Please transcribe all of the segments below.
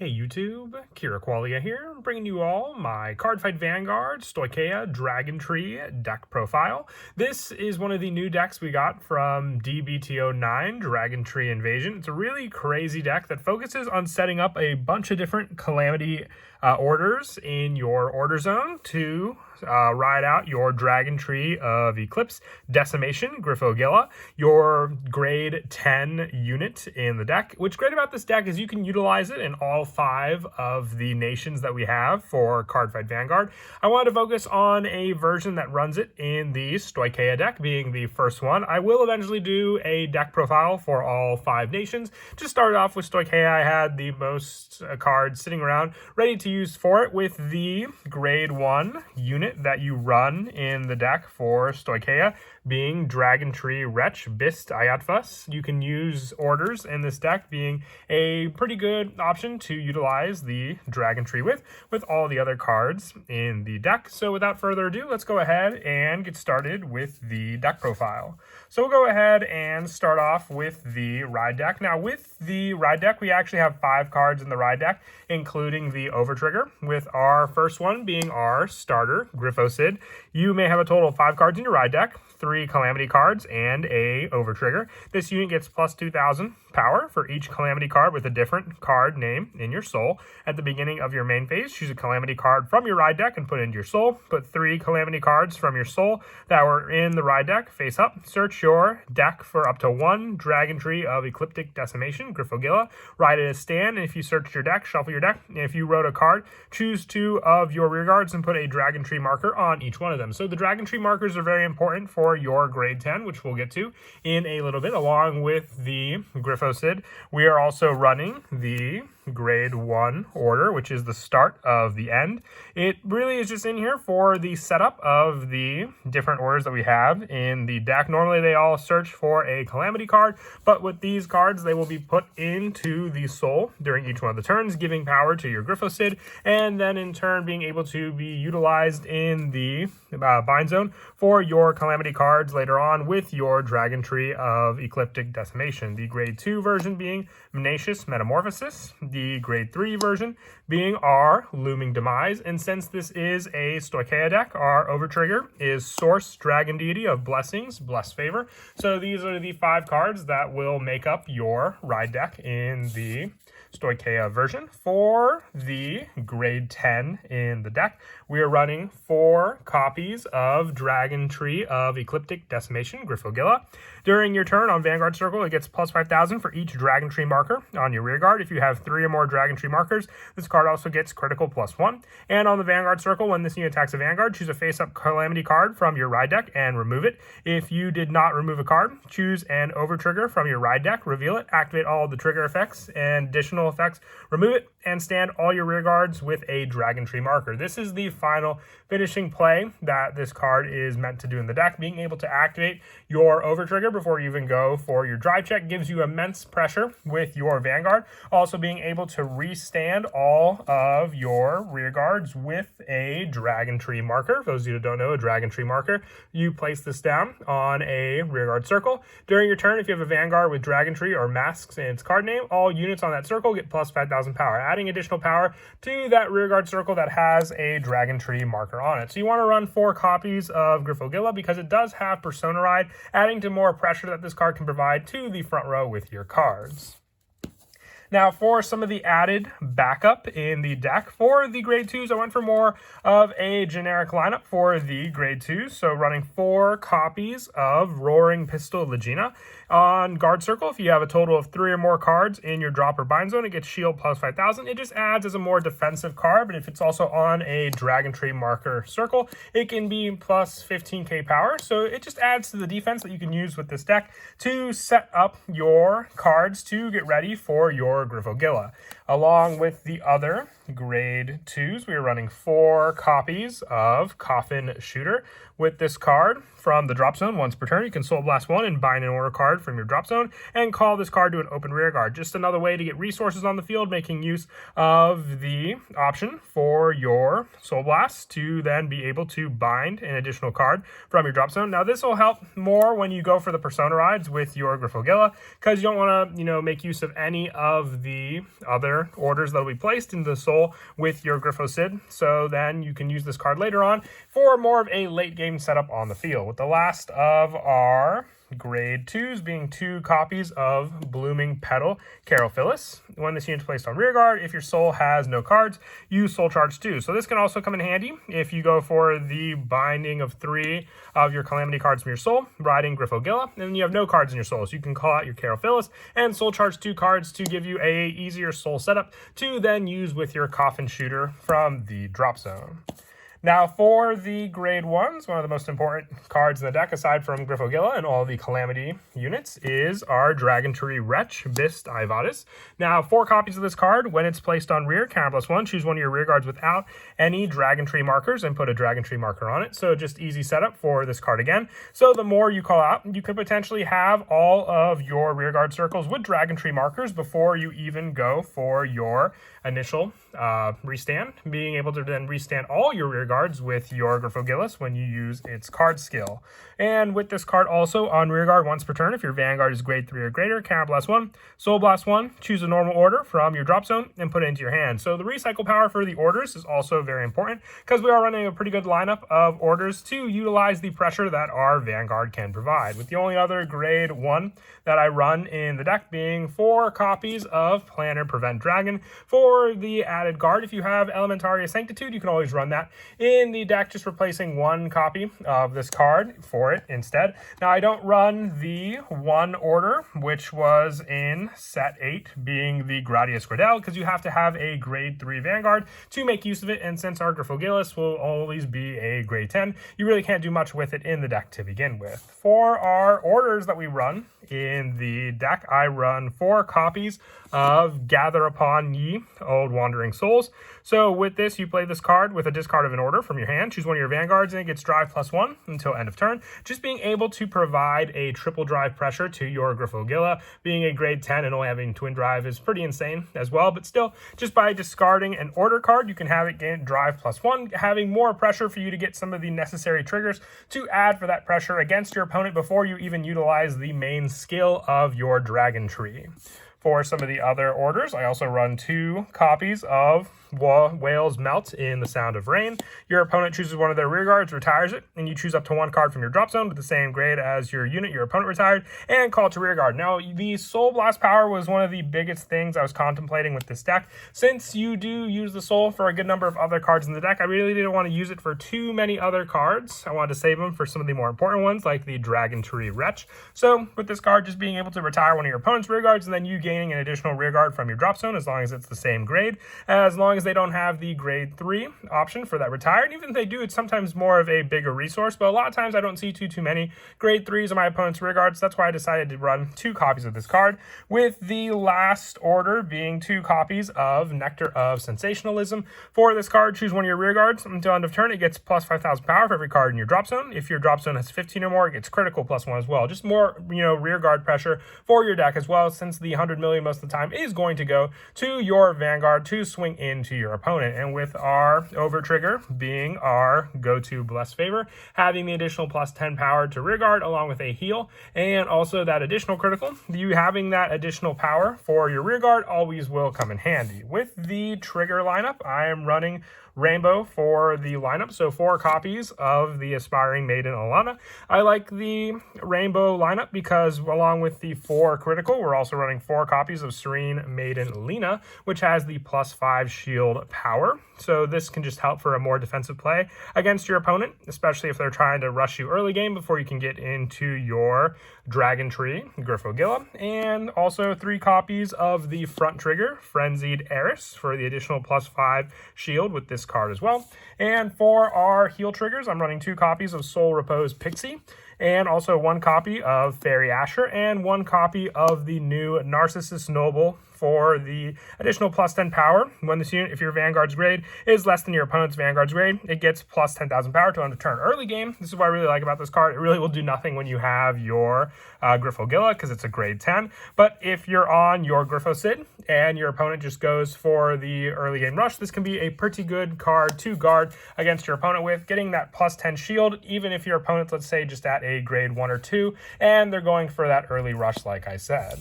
Hey YouTube, Kira Qualia here, bringing you all my Cardfight Vanguard Stoichea Dragontree deck profile. This is one of the new decks we got from DBTO9, Dragontree Invasion. It's a really crazy deck that focuses on setting up a bunch of different Calamity orders in your order zone to ride out your Dragontree of Eclipse, Decimation, Griffogilla, your grade 10 unit in the deck. What's great about this deck is you can utilize it in all 5 of the nations that we have for Cardfight Vanguard. I wanted to focus on a version that runs it in the Stoichea deck, being the first one. I will eventually do a deck profile for all 5 nations. Just started off with Stoichea. I had the most cards sitting around ready to use for it with the grade 1 unit that you run in the deck for Stoichea, being Dragontree Wretch Bist Ayatvas. You can use orders in this deck, being a pretty good option to utilize the Dragontree with all the other cards in the deck. So without further ado, let's go ahead and get started with the deck profile. So we'll go ahead and start off with the Ride deck. Now with the Ride deck, we actually have 5 cards in the Ride deck, including the Overtrigger, with our first one being our starter, Griffocid. You may have a total of 5 cards in your Ride deck, 3 Calamity cards, and a Overtrigger. This unit gets plus 2,000 power for each Calamity card with a different card name in your soul. At the beginning of your main phase, choose a Calamity card from your Ride deck and put it into your soul. Put 3 Calamity cards from your soul that were in the Ride deck face up. Search your deck for up to 1 Dragontree of Ecliptic Decimation, Griffogilla. Ride it as stand, and if you searched your deck, shuffle your deck. And if you wrote a card, choose 2 of your rear guards and put a Dragontree marker on each one of them. So the Dragontree markers are very important for your grade 10, which we'll get to in a little bit, along with the Griffocid. We are also running the grade 1 order, which is the start of the end. It really is just in here for the setup of the different orders that we have in the deck. Normally they all search for a Calamity card, but with these cards they will be put into the soul during each one of the turns, giving power to your Griffocid, and then in turn being able to be utilized in the bind zone for your Calamity cards later on with your Dragontree of Ecliptic Decimation. The grade 2 version being Mnacious Metamorphosis, the grade 3 version being our Looming Demise, and since this is a Stoichea deck, our Overtrigger is Source Dragon Deity of Blessings, Blessed Favor. So these are the 5 cards that will make up your Ride deck in the Stoichea version. For the grade 10 in the deck, we are running 4 copies of Dragontree of Ecliptic Decimation, Griffogilla. During your turn on Vanguard Circle, it gets plus 5,000 for each Dragontree marker on your rear guard. If you have 3 or more Dragontree markers, this card also gets critical plus 1. And on the Vanguard Circle, when this unit attacks a Vanguard, choose a face-up Calamity card from your Ride deck and remove it. If you did not remove a card, choose an Overtrigger from your Ride deck, reveal it, activate all the trigger effects and additional effects, remove it, and stand all your rear guards with a Dragontree marker. This is the final finishing play that this card is meant to do in the deck. Being able to activate your Overtrigger before you even go for your drive check gives you immense pressure with your Vanguard. Also being able to restand all of your rear guards with a Dragontree marker. For those of you who don't know, a Dragontree marker, you place this down on a rear guard circle. During your turn, if you have a Vanguard with Dragontree or masks in its card name, all units on that circle get plus 5,000 power, adding additional power to that rear guard circle that has a Dragontree marker on it. So you want to run 4 copies of Griffogilla because it does have Persona Ride, adding to more pressure that this card can provide to the front row with your cards. Now, for some of the added backup in the deck for the grade 2s, I went for more of a generic lineup for the grade 2s. So running 4 copies of Roaring Pistol Legina. On Guard Circle, if you have a total of 3 or more cards in your drop or bind zone, it gets shield plus 5,000. It just adds as a more defensive card, but if it's also on a Dragontree marker circle, it can be plus 15k power. So it just adds to the defense that you can use with this deck to set up your cards to get ready for your Griffogilla. Along with the other grade 2s, we are running 4 copies of Coffin Shooter. With this card from the drop zone, once per turn, you can Soul Blast 1 and bind an order card from your drop zone and call this card to an open rear guard. Just another way to get resources on the field, making use of the option for your Soul Blast to then be able to bind an additional card from your drop zone. Now, this will help more when you go for the Persona rides with your Griffogilla, because you don't want to, make use of any of the other orders that will be placed in the Soul with your Griffo Sid. So then you can use this card later on for more of a late game setup on the field. With the last of our grade 2s being 2 copies of Blooming Petal Carophyllis. When this unit is placed on rear guard, if your soul has no cards, use Soul Charge 2. So this can also come in handy if you go for the binding of 3 of your Calamity cards from your soul, riding Griffogilla, and you have no cards in your soul. So you can call out your Carophyllis and Soul Charge 2 cards to give you a easier soul setup to then use with your Coffin Shooter from the drop zone. Now, for the grade 1s, one of the most important cards in the deck, aside from Griffogilla and all the Calamity units, is our Dragontree Wretch, Bist Ivadis. Now, 4 copies of this card. When it's placed on rear, counter +1, choose one of your rear guards without any Dragontree markers and put a Dragontree marker on it. So just easy setup for this card again. So the more you call out, you could potentially have all of your rear guard circles with Dragontree markers before you even go for your initial restand, being able to then restand all your rear guards with your Griffogillis when you use its card skill. And with this card also on rear guard once per turn, if your Vanguard is grade 3 or greater, counter blast 1, Soul Blast 1, choose a normal order from your drop zone and put it into your hand. So the recycle power for the orders is also very important, because we are running a pretty good lineup of orders to utilize the pressure that our Vanguard can provide. With the only other grade 1 that I run in the deck being 4 copies of Planner Prevent Dragon. For the added guard, if you have Elementaria Sanctitude, you can always run that in the deck, just replacing 1 copy of this card for it instead. Now, I don't run the 1 order, which was in set 8, being the Gradius Gradel, because you have to have a grade 3 Vanguard to make use of it, and since our Griffogillis will always be a grade 10, you really can't do much with it in the deck to begin with. For our orders that we run in the deck, I run 4 copies of Gather Upon Ye, Old Wandering Souls. So with this, you play this card with a discard of an order from your hand, choose one of your Vanguards, and it gets drive +1 until end of turn. Just being able to provide a triple drive pressure to your Griffogilla, being a grade 10 and only having twin drive is pretty insane as well, but still, just by discarding an order card, you can have it gain drive +1, having more pressure for you to get some of the necessary triggers to add for that pressure against your opponent before you even utilize the main skill of your Dragontree. For some of the other orders, I also run 2 copies of Whale's Melt in the Sound of Rain. Your opponent chooses one of their rear guards, retires it, and you choose up to 1 card from your drop zone with the same grade as your unit your opponent retired, and call it to rear guard. Now, the Soul Blast power was one of the biggest things I was contemplating with this deck. Since you do use the Soul for a good number of other cards in the deck, I really didn't want to use it for too many other cards. I wanted to save them for some of the more important ones, like the Dragontree Wretch. So, with this card, just being able to retire one of your opponent's rear guards, and then you gaining an additional rear guard from your drop zone, as long as it's the same grade, as long as they don't have the grade 3 option for that retired. Even if they do, it's sometimes more of a bigger resource, but a lot of times I don't see too many grade 3s on my opponent's rear guards. That's why I decided to run 2 copies of this card, with the last order being 2 copies of Nectar of Sensationalism. For this card, choose one of your rear guards until end of turn. It gets plus 5,000 power for every card in your drop zone. If your drop zone has 15 or more, it gets critical +1 as well. Just more, rear guard pressure for your deck as well, since the 100 million most of the time is going to go to your Vanguard to swing into your opponent. And with our over trigger being our go-to Blessed Favor, having the additional +10 power to rear guard along with a heal and also that additional critical, you having that additional power for your rear guard always will come in handy. With the trigger lineup, I am running Rainbow for the lineup, so 4 copies of the Aspiring Maiden Alana. I like the Rainbow lineup because along with the 4 critical, we're also running 4 copies of Serene Maiden Lena, which has the +5 shield power. So this can just help for a more defensive play against your opponent, especially if they're trying to rush you early game before you can get into your Dragontree Griffogilla. And also 3 copies of the front trigger, Frenzied Eris, for the additional +5 shield with this card as well. And for our heal triggers, I'm running 2 copies of Soul Repose Pixie, and also 1 copy of Fairy Asher, and 1 copy of the new Narcissus Noble for the additional plus 10 power. When this unit, if your Vanguard's grade is less than your opponent's Vanguard's grade, it gets plus 10,000 power to end the turn. Early game, this is what I really like about this card. It really will do nothing when you have your Griffogilla because it's a grade 10. But if you're on your Griffo Sid and your opponent just goes for the early game rush, this can be a pretty good card to guard against your opponent with, getting that plus 10 shield, even if your opponent's, let's say, just at a grade 1 or 2, and they're going for that early rush, like I said.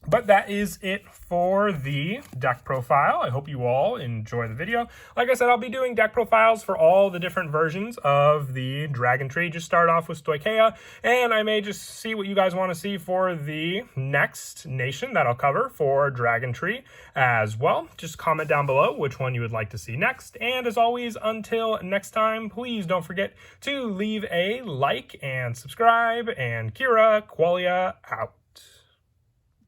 But that is it for the deck profile. I hope you all enjoy the video. Like I said, I'll be doing deck profiles for all the different versions of the Dragontree. Just start off with Stoichea, and I may just see what you guys want to see for the next nation that I'll cover for Dragontree as well. Just comment down below which one you would like to see next. And as always, until next time, please don't forget to leave a like and subscribe, and Kira Qualia out.